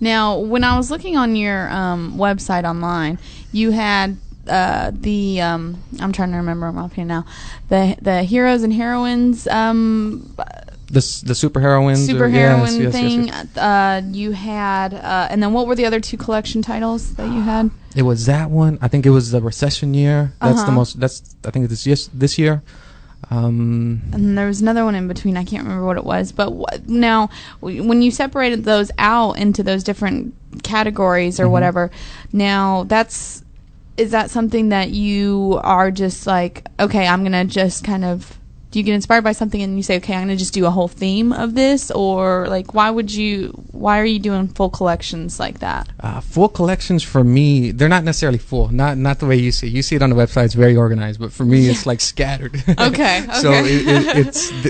Now, when I was looking on your website online, you had I'm trying to remember them offhand now. The heroes and heroines. The superheroines. Thing. Yes. You had, and then what were the other 2 collection titles that you had? It was that one. I think it was the recession year. That's the most. I think it's this year. And there was another one in between. I can't remember what it was. But now, when you separated those out into those different categories or whatever, now is that something that you are just like, okay, I'm gonna just kind of. Do you get inspired by something and you say, okay, I'm going to just do a whole theme of this? Or, like, why are you doing full collections like that? Full collections for me, they're not necessarily full. Not the way you see it. You see it on the website, it's very organized. But for me, it's like scattered. Okay. So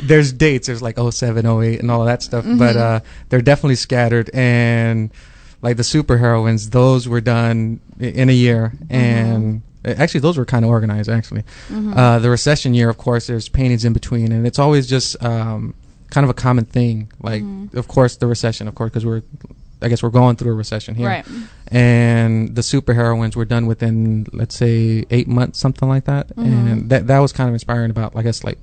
there's dates. There's like 07, 08 and all of that stuff. But they're definitely scattered. And, like, the superheroines, those were done in a year. And... Actually, those were kind of organized, actually. The recession year, of course, there's paintings in between, and it's always just kind of a common thing. Like, of course, the recession, of course, because I guess we're going through a recession here. Right. And the superheroines were done within, let's say, 8 months, something like that. And that was kind of inspiring about, I guess, like,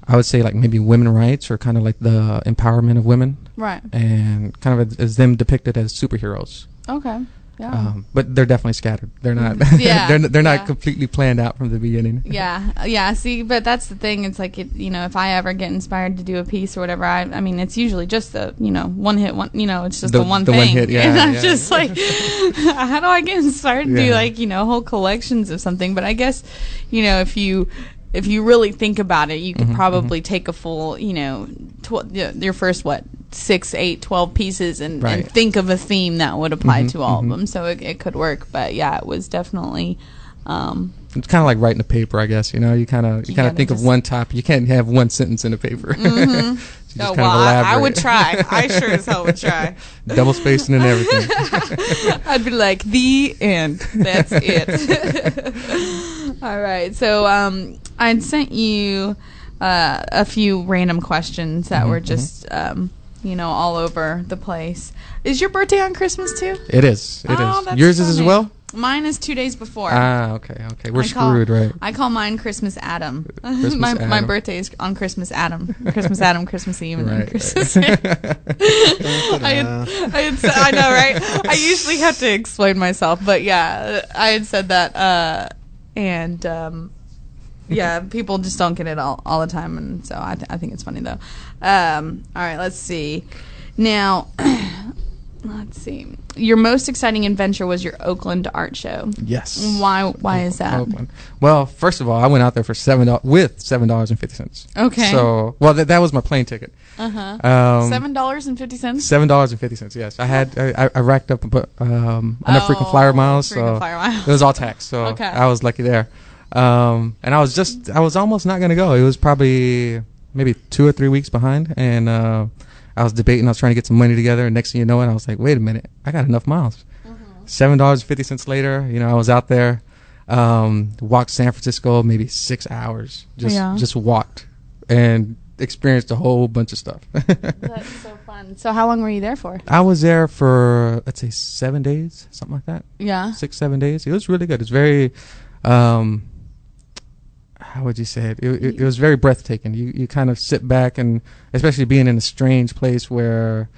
I would say, like, maybe women rights or kind of like the empowerment of women. Right. And kind of as them depicted as superheroes. Okay. Yeah. But they're definitely scattered. They're not. Yeah. they're not completely planned out from the beginning. Yeah. See, but that's the thing. It's like if I ever get inspired to do a piece or whatever, I mean, it's usually just the one hit one. It's just the one thing. One hit, yeah. And I'm just like, how do I get inspired to do like whole collections of something? But I guess if you really think about it, you could probably take a full your first 6, 8, 12 pieces and think of a theme that would apply to all of them. So it could work. But yeah, it was definitely. It's kind of like writing a paper, I guess. You kind of think of one topic. You can't have one sentence in a paper. I would try. I sure as hell would try. Double spacing and everything. I'd be like, the end. That's it. All right. So I'd sent you a few random questions that were just all over the place. Is your birthday on Christmas too? It is. That's yours funny. is as well? Mine is 2 days before. Okay. We're screwed, right? I call mine Christmas Adam. Adam. My birthday is on Christmas Adam. Christmas Eve, and then Christmas. I know, right? I usually have to explain myself, but yeah, I had said that, and yeah, people just don't get it all the time, and so I think it's funny though. All right, let's see. Now, let's see. Your most exciting adventure was your Oakland art show. Yes. Why is that? Oakland. Well, first of all, I went out there for $7.50. Okay. So, well, that was my plane ticket. $7.50. $7.50. Yes, I racked up enough frequent flyer miles, so it was all taxed. So okay. I was lucky there. And I was almost not gonna go. It was probably maybe 2 or 3 weeks behind, and I was debating. I was trying to get some money together, and next thing you know, I was like, wait a minute, I got enough miles. $7.50 later, I was out there, walked San Francisco maybe 6 hours, just walked and experienced a whole bunch of stuff. That's so fun. So how long were you there for? I was there for, let's say, 7 days, something like that. Yeah. 6, 7 days. It was really good. It's very, how would you say it? It was very breathtaking. You kind of sit back, and especially being in a strange place where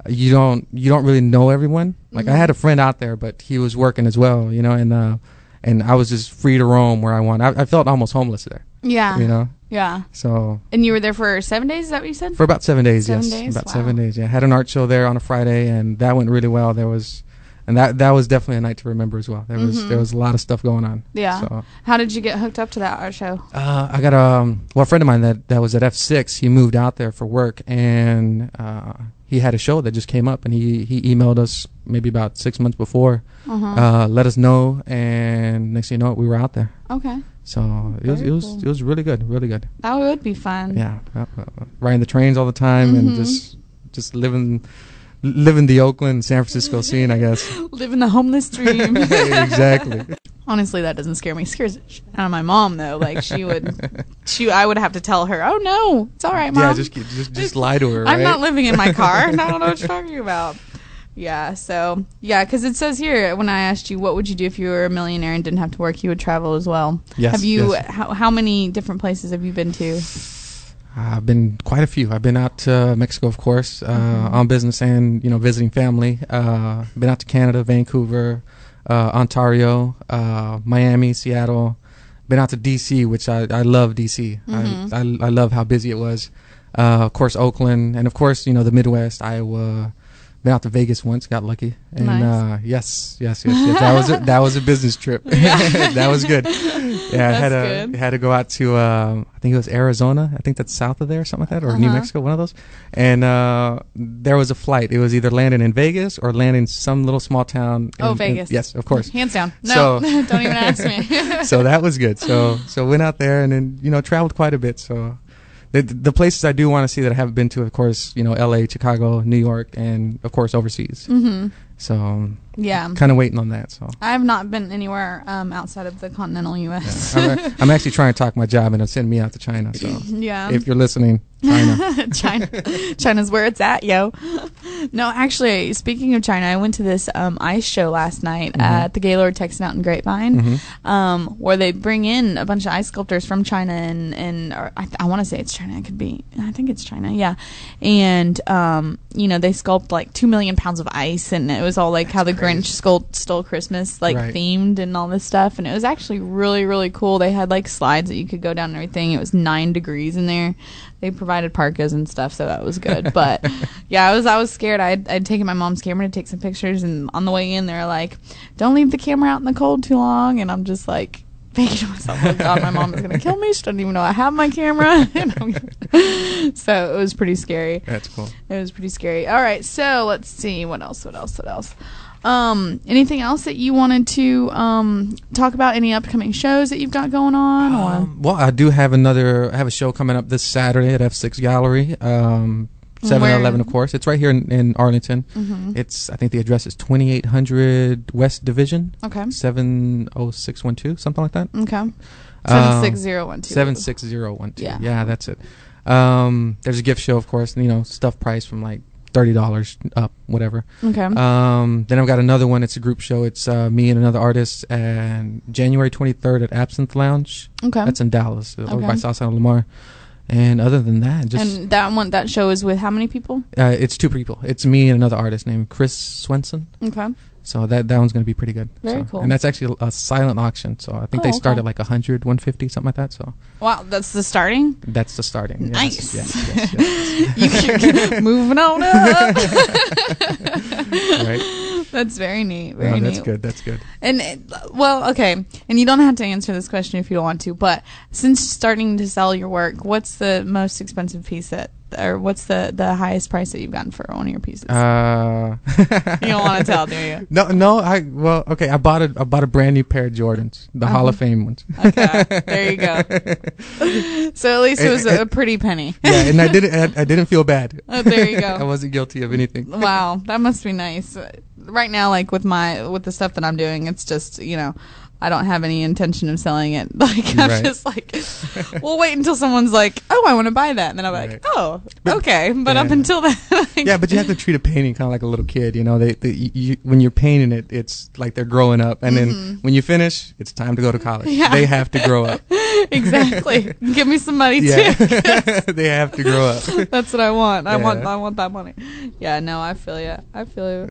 you don't really know everyone. Like I had a friend out there, but he was working as well, and I was just free to roam where I want. I felt almost homeless there. Yeah. Yeah. So. And you were there for 7 days? Is that what you said? For about 7 days. 7 yes. days? About wow. 7 days. Yeah. I had an art show there on a Friday, and that went really well. That was definitely a night to remember as well. There was a lot of stuff going on. Yeah. So. How did you get hooked up to that art show? I got a friend of mine that was at F6. He moved out there for work, and he had a show that just came up, and he emailed us maybe about 6 months before, let us know, and next thing you know, we were out there. Okay. So it was really good, really good. That would be fun. Yeah, riding the trains all the time and just living the Oakland, San Francisco scene, I guess. Living the homeless dream. Exactly. Honestly, that doesn't scare me. It scares the shit out of my mom, though. Like I would have to tell her, "Oh no, it's all right, Mom." Yeah, just lie to her. Right? I'm not living in my car. I don't know what you're talking about. Yeah, so, yeah, because it says here, when I asked you, what would you do if you were a millionaire and didn't have to work, you would travel as well. Yes. Have you, yes. how many different places have you been to? I've been quite a few. I've been out to Mexico, of course, on business and, visiting family. Been out to Canada, Vancouver, Ontario, Miami, Seattle. Been out to D.C., which I love D.C. I love how busy it was. Of course, Oakland, and of course, the Midwest, Iowa. Been out to Vegas once, got lucky, and nice. Yes. That was a business trip. That was good. Yeah, I had to go out to I think it was Arizona. I think that's south of there, something like that, or New Mexico, one of those. And there was a flight. It was either landing in Vegas or landing in some little small town. Vegas. Yes, of course. Hands down. No, don't even ask me. So that was good. So went out there and then traveled quite a bit. So. The places I do want to see that I haven't been to, of course, L.A., Chicago, New York, and, of course, overseas. Mm-hmm. So, yeah, kind of waiting on that. So I have not been anywhere outside of the continental U.S. Yeah. I'm actually trying to talk my job into sending me out to China. So, yeah, if you're listening, China. China's where it's at, yo. No, actually, speaking of China, I went to this ice show last night at the Gaylord Texan out in Grapevine, where they bring in a bunch of ice sculptors from China, and I want to say it's China. It could be. I think it's China. Yeah, and they sculpt like 2 million pounds of ice, and it was all like how the Grinch stole Christmas, like themed and all this stuff, and it was actually really, really cool. They had like slides that you could go down and everything. It was 9 degrees in there. They provided parkas and stuff, so that was good. But yeah, I was scared. I'd taken my mom's camera to take some pictures, and on the way in, they were like, "Don't leave the camera out in the cold too long." And I'm just like thinking to myself, "Oh God, my mom is gonna kill me. She doesn't even know I have my camera." So it was pretty scary. That's cool. It was pretty scary. All right, so let's see what else. Anything else that you wanted to talk about? Any upcoming shows that you've got going on? Well, I do have a show coming up this Saturday at F6 Gallery. 7-Eleven, of course. It's right here in Arlington. I think the address is 2800 West Division. Okay. 70612, something like that. Okay. 76012. 76012. Yeah, that's it. There's a gift show, of course. Stuff priced from like $30 up, whatever. Okay. Then I've got another one. It's a group show. It's me and another artist, and January 23rd at Absinthe Lounge. Okay. That's in Dallas, over by Southside of Lamar. And other than that, and that show is with how many people? It's 2 people. It's me and another artist named Chris Swenson. Okay. So that one's going to be pretty good. Very cool. And that's actually a silent auction. So I think they start at like 100, 150, something like that. So. Wow, that's the starting? That's the starting. Nice. Yes. You can moving on up. Right. That's very neat. Very neat. That's good. And okay. And you don't have to answer this question if you don't want to. But since starting to sell your work, what's the most expensive piece or what's the highest price that you've gotten for one of your pieces? You don't want to tell, do you? No. I bought a brand new pair of Jordans, the Hall of Fame ones. Okay, there you go. So at least it was a pretty penny. Yeah, and I didn't feel bad. Oh, there you go. I wasn't guilty of anything. Wow, that must be nice. Right now, like with the stuff that I'm doing, it's just I don't have any intention of selling it. Like I'm just like, we'll wait until someone's like, "Oh, I want to buy that," and then I'm like, "Oh, okay." But up until then, but you have to treat a painting kind of like a little kid. When you're painting it, it's like they're growing up, and then when you finish, it's time to go to college. Yeah. They have to grow up. Exactly. Give me some money too. They have to grow up. That's what I want. I want that money. Yeah. No, I feel you.